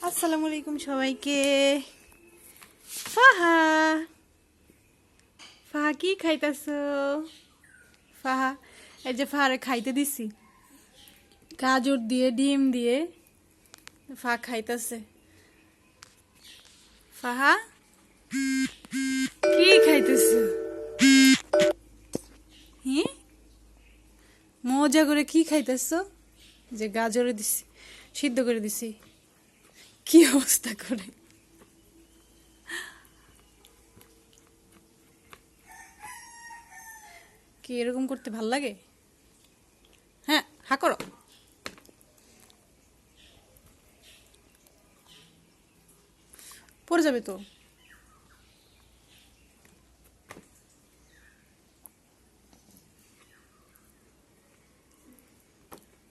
আসসালামু আলাইকুম সবাইকে। ফাহা ফাহা কি খাইতাছো? ফাহা এই যে ফাহারে খাইতে দিছি গাজর দিয়ে ডিম দিয়ে। ফাহা খাইতাছে। ফাহা কি খাইতেছো? হ্যাঁ, মজা করে কি খাইতেছো? যে গাজরে দিছি, সিদ্ধ করে দিছি। কি অবস্থা করে কি এরকম করতে ভাল লাগে? হ্যাঁ, হা করো। পড়ে যাবে তো।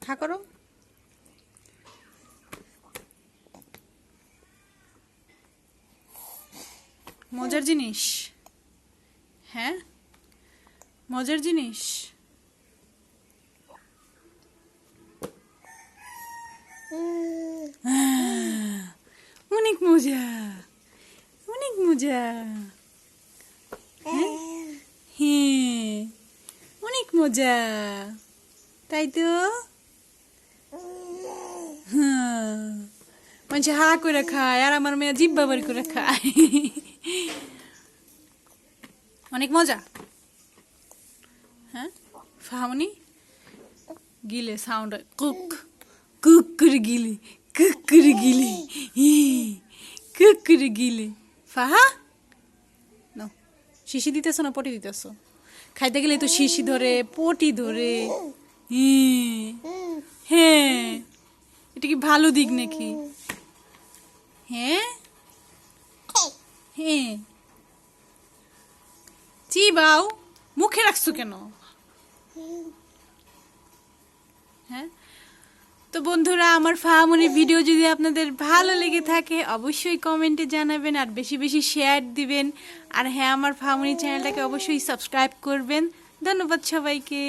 হা করো। মজার জিনিস। হ্যাঁ, মজার জিনিস। অনেক মজা, অনেক মজা। হ্যাঁ, হ্যাঁ, অনেক মজা, তাই তো। হ্যাঁ, মানুষ হা করে খায় আর আমার মেয়ে জিব্বা বাড়ি করে খায়। অনেক মজা। হ্যাঁ, ফাহামনি গিলে সাউন্ড হয় কুক কুক করে গিলে, কুক করে গিলে, কুক করে গিলে। ফাহা না, শিশি দিতেছ না পটি দিতেছ? খাইতে গেলে তো শিশি ধরে, পটি ধরে। হ্যাঁ, এটা কি ভালো দিক নাকি? হ্যাঁ, হ্যাঁ, চিবাও, মুখে রাখছো কেন? হ্যাঁ, তো বন্ধুরা, আমার ফাহামনির ভিডিও যদি আপনাদের ভালো লেগে থাকে অবশ্যই কমেন্টে জানাবেন আর বেশি বেশি শেয়ার দিবেন। আর হ্যাঁ, আমার ফাহামনি চ্যানেলটাকে অবশ্যই সাবস্ক্রাইব করবেন। ধন্যবাদ সবাইকে।